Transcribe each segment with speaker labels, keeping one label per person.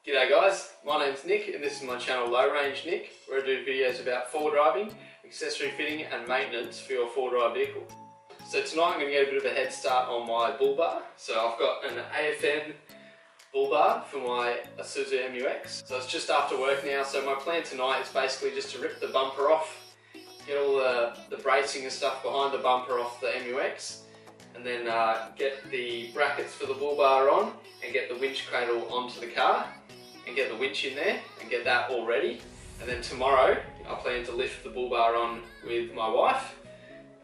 Speaker 1: G'day guys, my name's Nick and this is my channel Low Range Nick, where I do videos about four driving, accessory fitting and maintenance for your four-drive vehicle. So tonight I'm going to get a bit of a head start on my bull bar. So I've got an AFN Bull Bar for my Isuzu Mu-X. So it's just after work now, so my plan tonight is basically just to rip the bumper off, get all the bracing and stuff behind the bumper off the MU-X, and then get the brackets for the bull bar on and get the winch cradle onto the car and get the winch in there and get that all ready. And then tomorrow I plan to lift the bull bar on with my wife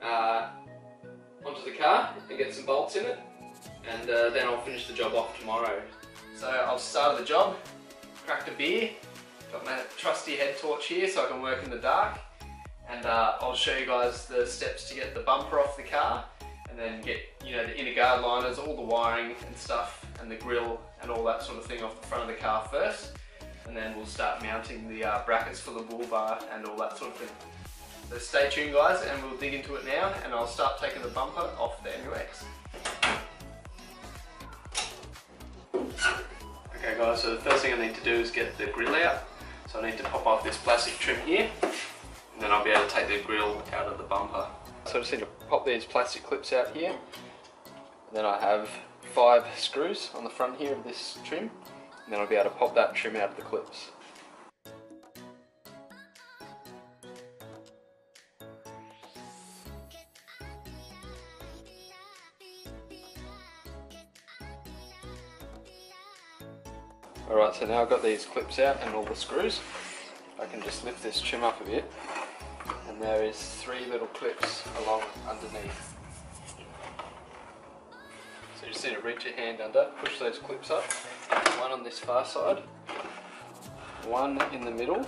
Speaker 1: onto the car and get some bolts in it, and then I'll finish the job off tomorrow. So I've started the job, cracked a beer, got my trusty head torch here so I can work in the dark, and I'll show you guys the steps to get the bumper off the car and then get, you know, the inner guard liners, all the wiring and stuff, and the grille and all that sort of thing off the front of the car first, and then we'll start mounting the brackets for the bull bar and all that sort of thing. So stay tuned guys, and we'll dig into it now, and I'll start taking the bumper off the MU-X. Okay guys, so the first thing I need to do is get the grille out. So I need to pop off this plastic trim here, and then I'll be able to take the grille out of the bumper. So I just need to pop these plastic clips out here, and then I have 5 screws on the front here of this trim, and then I'll be able to pop that trim out of the clips. Alright, so now I've got these clips out and all the screws. I can just lift this trim up a bit, and there is 3 little clips along underneath. So you just need to reach your hand under, push those clips up, one on this far side, one in the middle,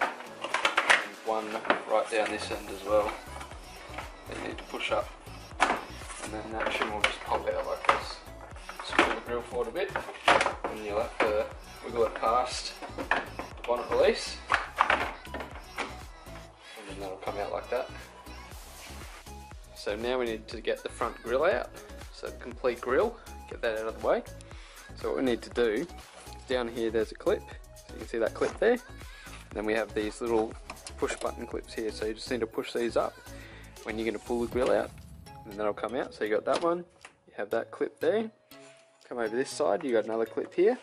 Speaker 1: and one right down this end as well. Then you need to push up, and then that trim will just pop out like this. Screw the grill forward a bit, and you'll have to wiggle it past the bonnet release, and then that'll come out like that. So now we need to get the front grille out, so complete grille, get that out of the way. So what we need to do, down here there's a clip, so you can see that clip there. And then we have these little push button clips here, so you just need to push these up when you're going to pull the grille out, and that'll come out. So you got that one, you have that clip there, come over this side, you got another clip here,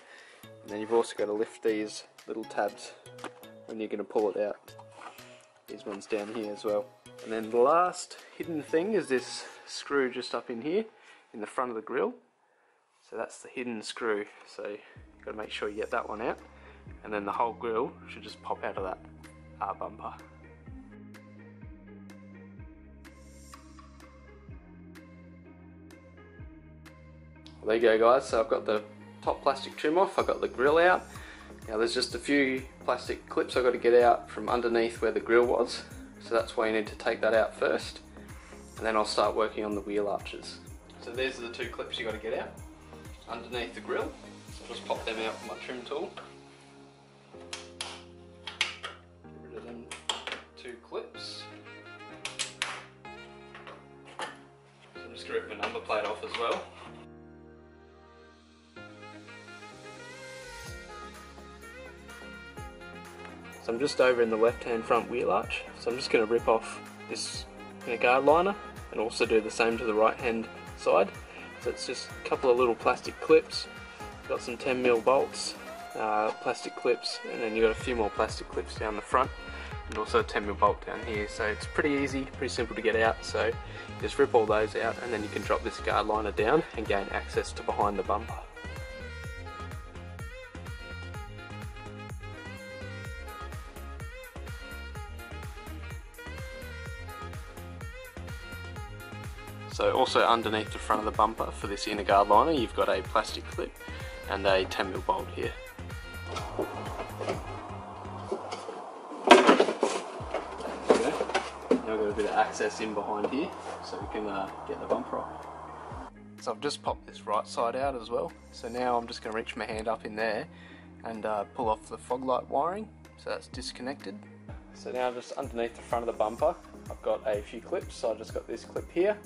Speaker 1: and then you've also got to lift these little tabs when you're going to pull it out. These ones down here as well. And then the last hidden thing is this screw just up in here in the front of the grille. So that's the hidden screw, so you've got to make sure you get that one out, and then the whole grille should just pop out of that bumper. Well, there you go guys, so I've got the top plastic trim off, I've got the grille out. Now there's just a few plastic clips I've got to get out from underneath where the grille was. So that's why you need to take that out first, and then I'll start working on the wheel arches. So these are the 2 clips you've got to get out underneath the grille. So I'll just pop them out with my trim tool. Get rid of them 2 clips. So I'm just going to rip my number plate off as well. So I'm just over in the left hand front wheel arch, so I'm just going to rip off this inner guard liner and also do the same to the right hand side. So it's just a couple of little plastic clips, got some 10mm bolts, plastic clips, and then you've got a few more plastic clips down the front and also a 10mm bolt down here. So it's pretty easy, pretty simple to get out, so just rip all those out and then you can drop this guard liner down and gain access to behind the bumper. So also underneath the front of the bumper for this inner guard liner, you've got a plastic clip and a 10mm bolt here. Okay. Now I've got a bit of access in behind here, so we can get the bumper off. So I've just popped this right side out as well. So now I'm just going to reach my hand up in there and pull off the fog light wiring, so that's disconnected. So now just underneath the front of the bumper, I've got a few clips. So I just got this clip here,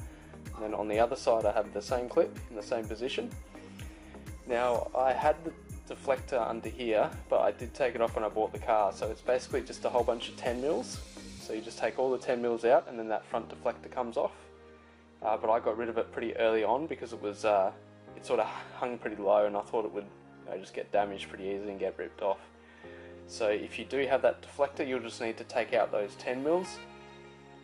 Speaker 1: and then on the other side I have the same clip in the same position. Now I had the deflector under here, but I did take it off when I bought the car, so it's basically just a whole bunch of 10 mils. So you just take all the 10 mils out and then that front deflector comes off. But I got rid of it pretty early on because it was it sort of hung pretty low, and I thought it would just get damaged pretty easily and get ripped off. So if you do have that deflector, you'll just need to take out those 10 mils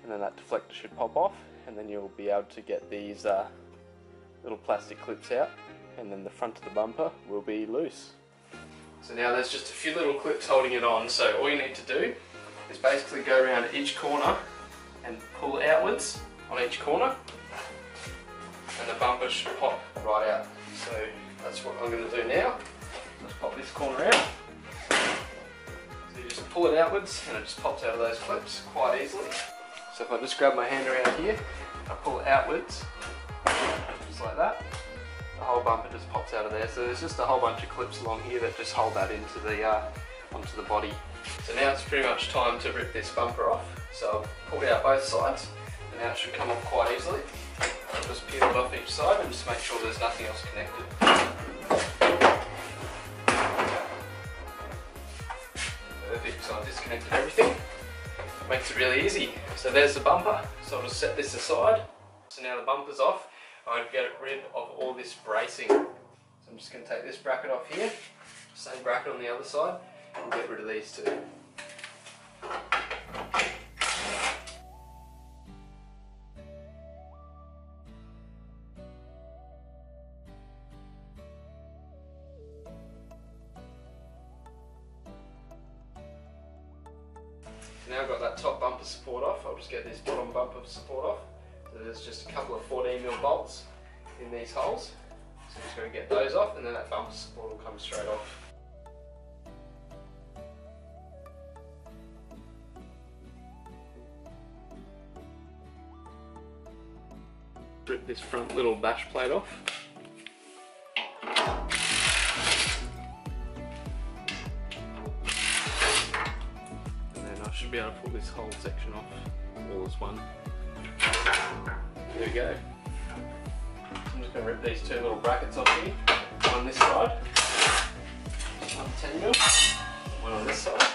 Speaker 1: and then that deflector should pop off, and then you'll be able to get these little plastic clips out, and then the front of the bumper will be loose. So now there's just a few little clips holding it on, so all you need to do is basically go around each corner and pull outwards on each corner, and the bumper should pop right out. So that's what I'm going to do now. Let's pop this corner out. So you just pull it outwards and it just pops out of those clips quite easily. So if I just grab my hand around here, I pull it outwards, just like that, the whole bumper just pops out of there. So there's just a whole bunch of clips along here that just hold that into the onto the body. So now it's pretty much time to rip this bumper off. So I've pulled out both sides, and now it should come off quite easily. I'll just peel it off each side and just make sure there's nothing else connected. Perfect, so I've disconnected everything. It makes it really easy. So there's the bumper, so I'll just set this aside. So now the bumper's off, I'm going to get rid of all this bracing. So I'm just going to take this bracket off here, same bracket on the other side, and get rid of these two. So now I've got that top bumper support off, I'll just get this bottom bumper support off. So there's just a couple of 14mm bolts in these holes. So I'm just going to get those off, and then that bumper support will come straight off. Rip this front little bash plate off. Should be able to pull this whole section off all as one. There we go. I'm just going to rip these two little brackets off here. One on this side, one 10mm, one on this side. Get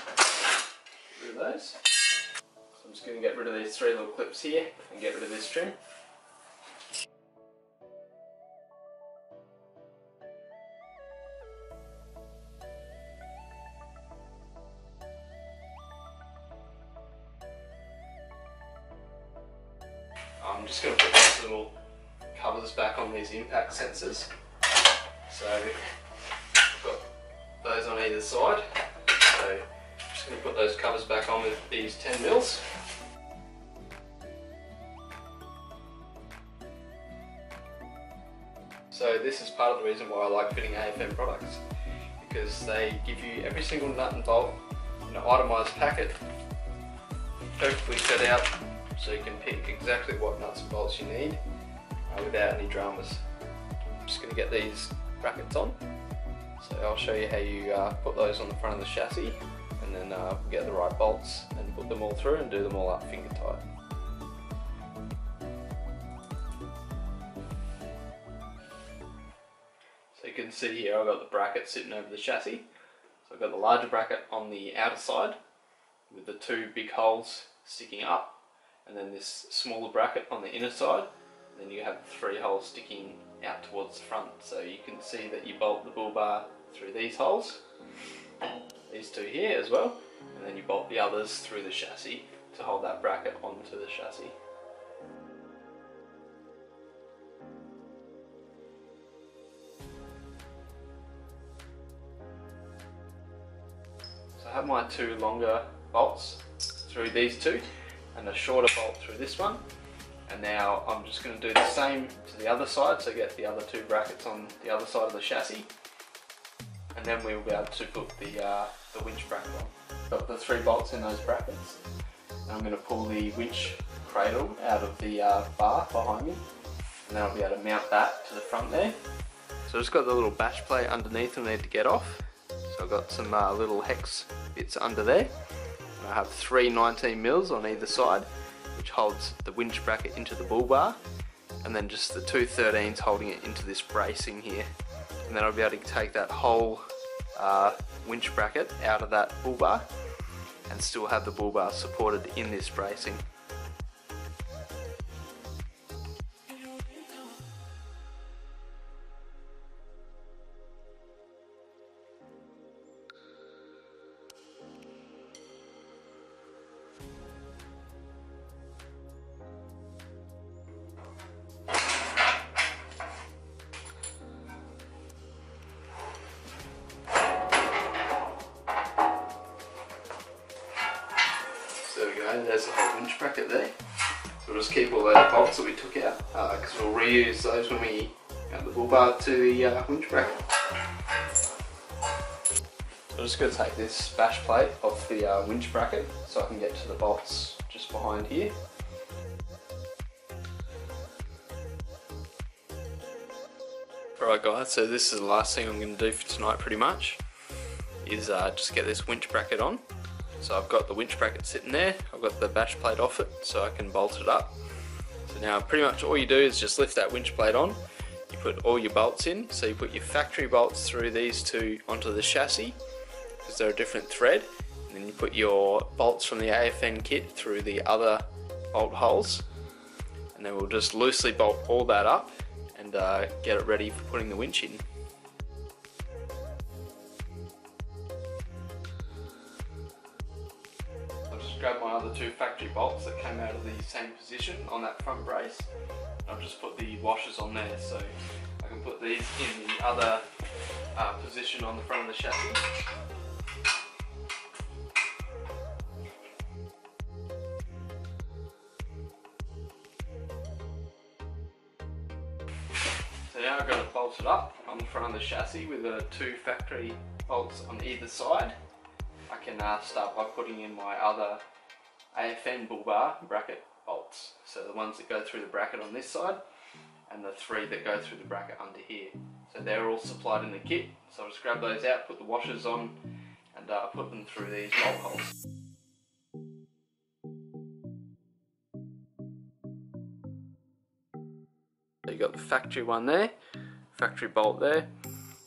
Speaker 1: rid of those. So I'm just going to get rid of these three little clips here and get rid of this trim. I'm just going to put these little covers back on these impact sensors. So I've got those on either side. So I'm just going to put those covers back on with these 10 mils. So this is part of the reason why I like fitting AFN products, because they give you every single nut and bolt in an itemised packet, perfectly set out, so you can pick exactly what nuts and bolts you need without any dramas. I'm just going to get these brackets on. So I'll show you how you put those on the front of the chassis, and then get the right bolts and put them all through and do them all up finger tight. So you can see here I've got the bracket sitting over the chassis. So I've got the larger bracket on the outer side with the two big holes sticking up, and then this smaller bracket on the inner side, and then you have three holes sticking out towards the front. So you can see that you bolt the bull bar through these holes, these two here as well, and then you bolt the others through the chassis to hold that bracket onto the chassis. So I have my two longer bolts through these two, and a shorter bolt through this one, and now I'm just going to do the same to the other side, so get the other two brackets on the other side of the chassis, and then we will be able to put the winch bracket on. Got the three bolts in those brackets, and I'm going to pull the winch cradle out of the bar behind me, and then I'll be able to mount that to the front there. So I've just got the little bash plate underneath I need to get off, so I've got some little hex bits under there. I have three 19mm on either side, which holds the winch bracket into the bull bar, and then just the two 13s holding it into this bracing here, and then I'll be able to take that whole winch bracket out of that bull bar and still have the bull bar supported in this bracing. There we go, there's the whole winch bracket there. So we'll just keep all those bolts that we took out, because we'll reuse those when we add the bull bar to the winch bracket. So I'm just going to take this bash plate off the winch bracket so I can get to the bolts just behind here. Alright guys, so this is the last thing I'm going to do for tonight pretty much, is just get this winch bracket on. So I've got the winch bracket sitting there, I've got the bash plate off it so I can bolt it up. So now pretty much all you do is just lift that winch plate on, you put all your bolts in, so you put your factory bolts through these two onto the chassis because they're a different thread, and then you put your bolts from the AFN kit through the other bolt holes, and then we'll just loosely bolt all that up and get it ready for putting the winch in. Grab my other two factory bolts that came out of the same position on that front brace. I've just put the washers on there so I can put these in the other position on the front of the chassis. So now I've got it bolted up on the front of the chassis with the two factory bolts on either side. I can start by putting in my other AFN Bull Bar bracket bolts. So the ones that go through the bracket on this side and the three that go through the bracket under here. So they're all supplied in the kit. So I'll just grab those out, put the washers on and put them through these bolt holes. So you got the factory one there, factory bolt there.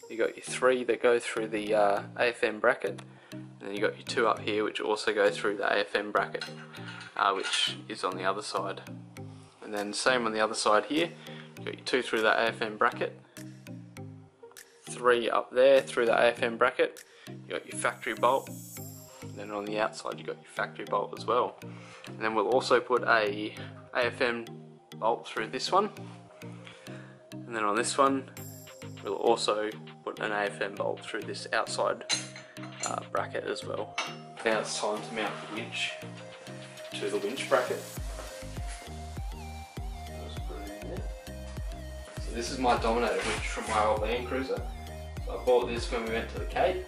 Speaker 1: You got your three that go through the AFN bracket. And then you got your two up here which also go through the AFN bracket, which is on the other side. And then same on the other side here, you got your two through the AFN bracket, three up there through the AFN bracket, you got your factory bolt, and then on the outside you got your factory bolt as well. And then we'll also put a AFN bolt through this one, and then on this one we'll also put an AFN bolt through this outside bracket as well. Now it's time to mount the winch to the winch bracket. Just put it in there. So this is my Dominator winch from my old Land Cruiser. So I bought this when we went to the Cape.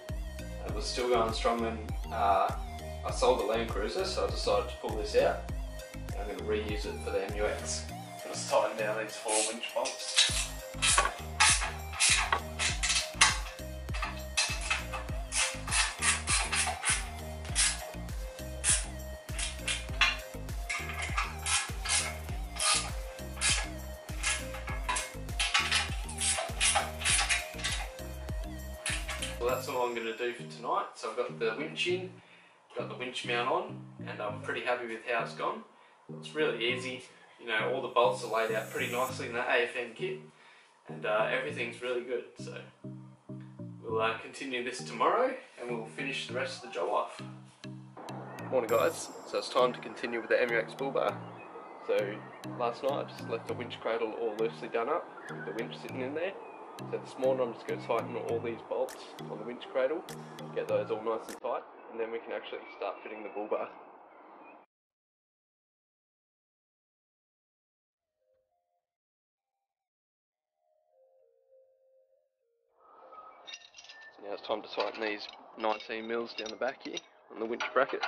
Speaker 1: It was still going strong when I sold the Land Cruiser, so I decided to pull this out. And I'm going to reuse it for the Mu-X. Just tighten down these four winch bolts. Well, that's all I'm going to do for tonight. So I've got the winch in, got the winch mount on, and I'm pretty happy with how it's gone. It's really easy, you know, all the bolts are laid out pretty nicely in the AFN kit, and everything's really good. So we'll continue this tomorrow and we'll finish the rest of the job off. Morning guys, so it's time to continue with the Mu-X Bull Bar. So last night I just left the winch cradle all loosely done up, with the winch sitting in there. So this morning I'm just going to tighten all these bolts on the winch cradle, get those all nice and tight, and then we can actually start fitting the bull bar. So now it's time to tighten these 19 mils down the back here on the winch bracket.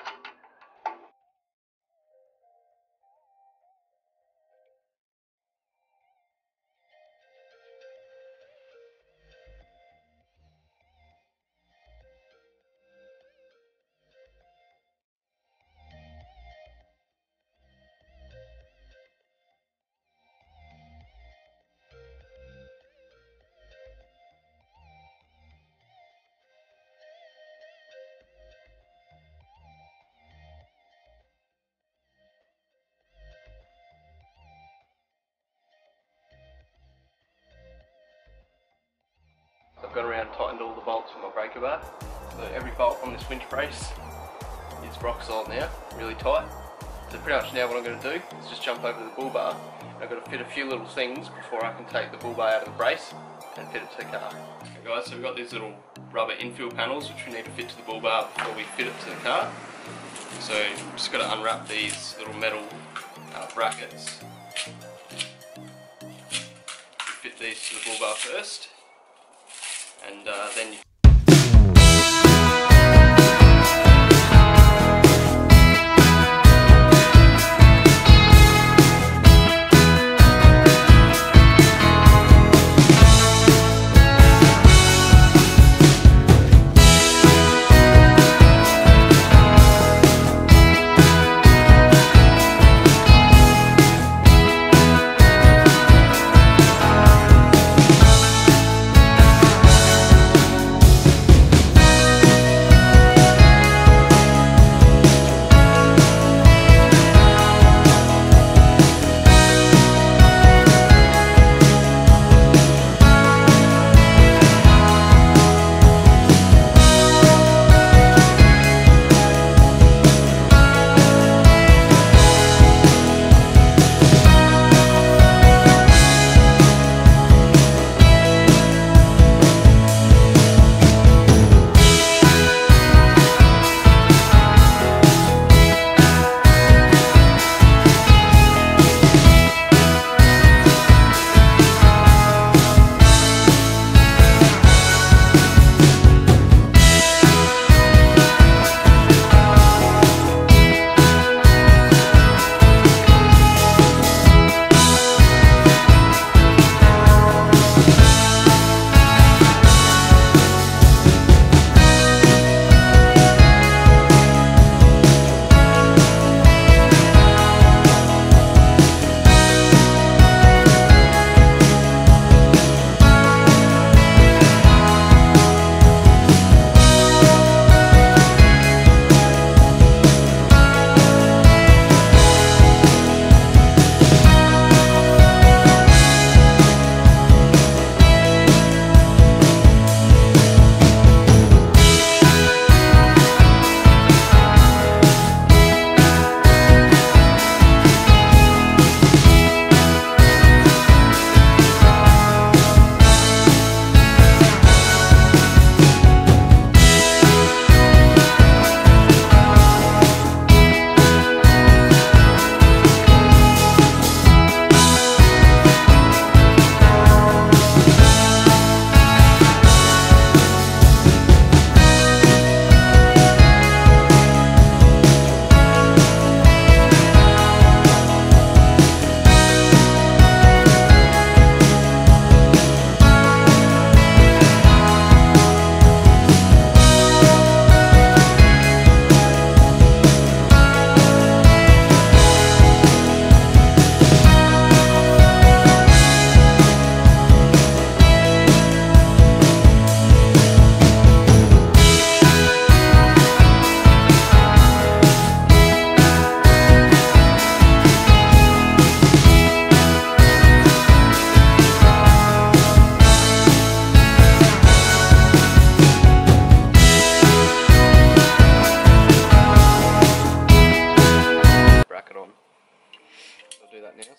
Speaker 1: So I've gone around and tightened all the bolts with my breaker bar. So every bolt on this winch brace is rock solid now, really tight. So pretty much now what I'm going to do is just jump over to the bull bar. And I've got to fit a few little things before I can take the bull bar out of the brace and fit it to the car. Okay guys, so we've got these little rubber infill panels which we need to fit to the bull bar before we fit it to the car. So I'm just got to unwrap these little metal brackets. Fit these to the bull bar first, and then you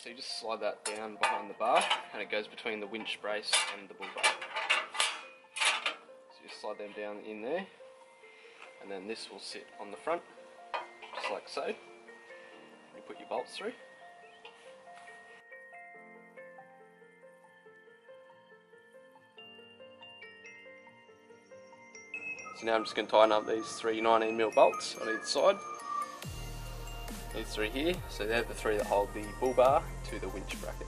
Speaker 1: So you just slide that down behind the bar and it goes between the winch brace and the bull bar. So you slide them down in there and then this will sit on the front just like so. You put your bolts through. So now I'm just going to tighten up these three 19mm bolts on either side. These three here, so they're the three that hold the bull bar to the winch bracket.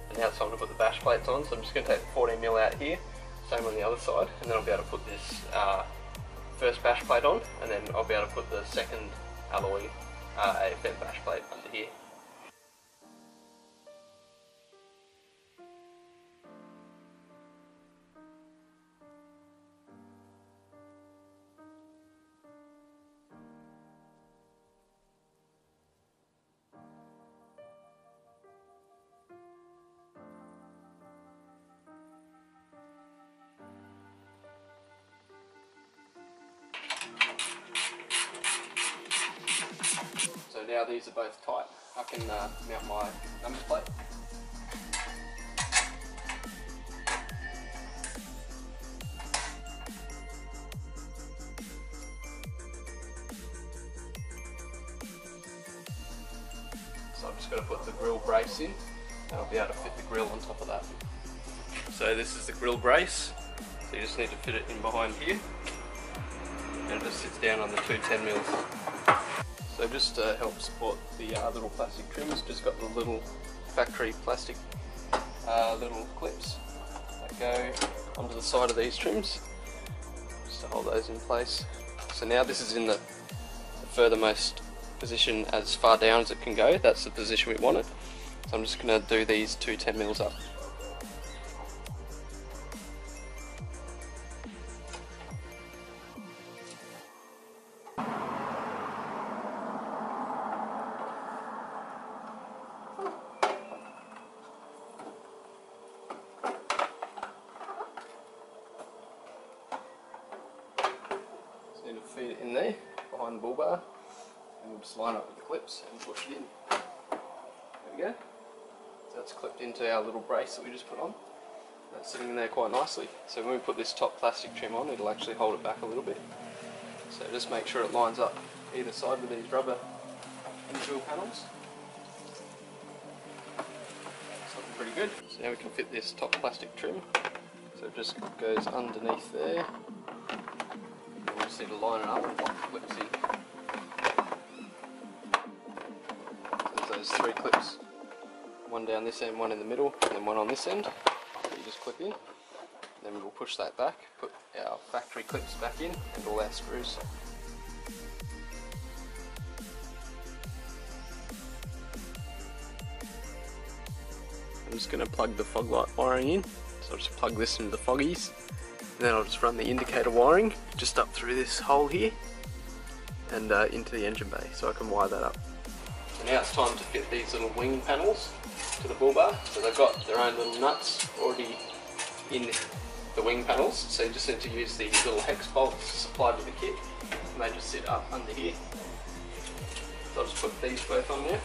Speaker 1: And now it's time to put the bash plates on, so I'm just going to take the 14mm out here, same on the other side, and then I'll be able to put this first bash plate on, and then I'll be able to put the second alloy AFN bash plate under here. now these are both tight, I can mount my number plate. So I'm just going to put the grill brace in, and I'll be able to fit the grill on top of that. So this is the grill brace, so you just need to fit it in behind here, and it just sits down on the two 10mm. So just to help support the little plastic trims, just got the little factory plastic little clips that go onto the side of these trims, just to hold those in place. So now this is in the furthermost position as far down as it can go. That's the position we want it. So I'm just going to do these two 10mm up. So need to feed it in there behind the bull bar, and we'll just line up with the clips and push it in. There we go. So that's clipped into our little brace that we just put on. That's sitting in there quite nicely. So when we put this top plastic trim on, it'll actually hold it back a little bit. So just make sure it lines up either side with these rubber infill panels. It's looking pretty good. So now we can fit this top plastic trim. So it just goes underneath there. And we just need to line it up and lock the clips in. So there's those three clips. One down this end, one in the middle, and then one on this end. So you just clip in. Then we'll push that back, put our factory clips back in, and all our screws. I'm just going to plug the fog light wiring in. So I'll just plug this into the foggies, and then I'll just run the indicator wiring just up through this hole here and into the engine bay, so I can wire that up. So now it's time to fit these little wing panels to the bull bar. So they've got their own little nuts already in the wing panels, so you just need to use these little hex bolts supplied with the kit, and they just sit up under here. So I'll just put these both on there.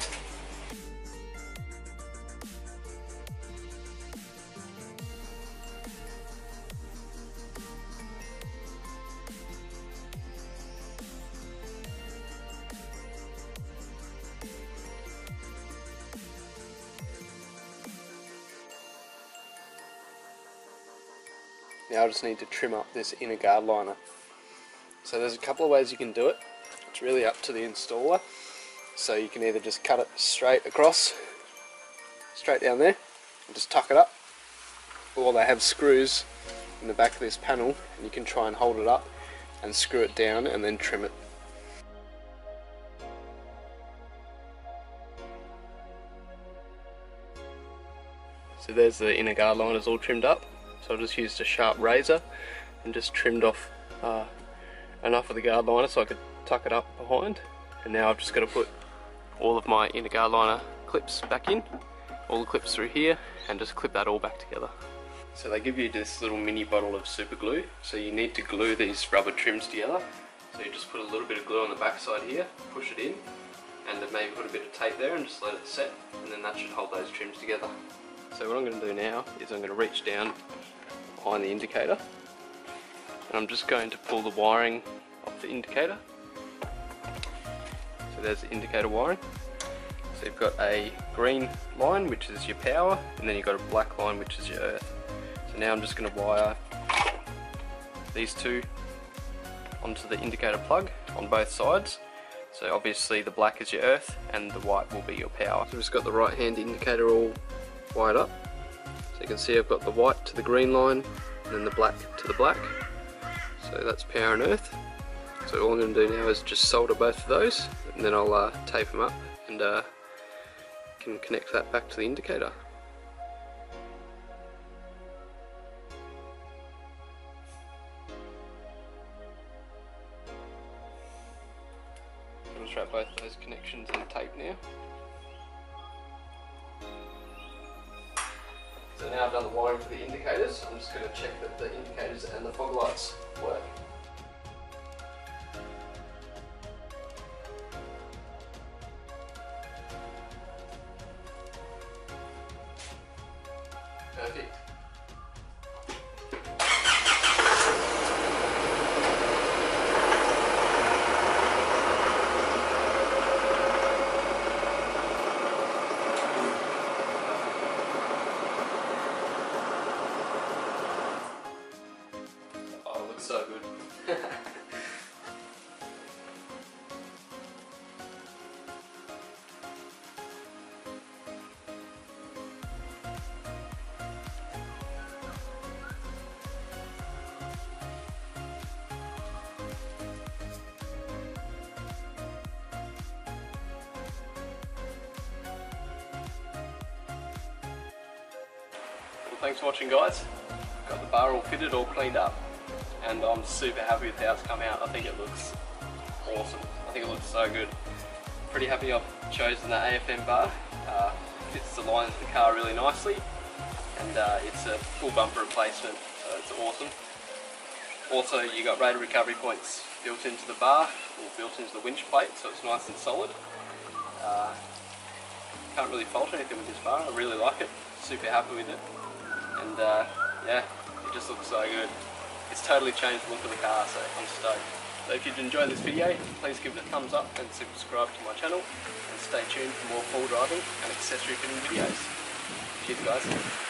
Speaker 1: Now I just need to trim up this inner guard liner. So there's a couple of ways you can do it. It's really up to the installer. So you can either just cut it straight across, straight down there, and just tuck it up. Or they have screws in the back of this panel, and you can try and hold it up and screw it down and then trim it. So there's the inner guard liners all trimmed up. So I just used a sharp razor and just trimmed off enough of the guard liner so I could tuck it up behind. And now I've just got to put all of my inner guard liner clips back in, all the clips through here, and just clip that all back together. So they give you this little mini bottle of super glue, so you need to glue these rubber trims together. So you just put a little bit of glue on the back side here, push it in, and then maybe put a bit of tape there and just let it set, and then that should hold those trims together. So what I'm going to do now is I'm going to reach down behind the indicator, and I'm just going to pull the wiring off the indicator. So there's the indicator wiring. So you've got a green line, which is your power, and then you've got a black line, which is your earth. So now I'm just going to wire these two onto the indicator plug on both sides. So obviously the black is your earth and the white will be your power. So I've just got the right hand indicator all wired up. So you can see I've got the white to the green line and then the black to the black. So that's power and earth. So all I'm going to do now is just solder both of those, and then I'll tape them up and can connect that back to the indicator. I'll just wrap both those connections in tape now. So now I've done the wiring for the indicators, I'm just going to check that the indicators and the fog lights work.
Speaker 2: thanks for watching, guys. Got the bar all fitted, all cleaned up, and I'm super happy with how it's come out. I think it looks awesome. I think it looks so good. Pretty happy I've chosen the AFN bar. Fits the line of the car really nicely, and it's a full bumper replacement, so it's awesome. Also, you got radar recovery points built into the bar, or built into the winch plate, so it's nice and solid. Can't really fault anything with this bar. I really like it. Super happy with it, and yeah, it just looks so good. It's totally changed the look of the car, so I'm stoked. So if you've enjoyed this video, please give it a thumbs up and subscribe to my channel, and stay tuned for more full driving and accessory fitting videos. Cheers, guys.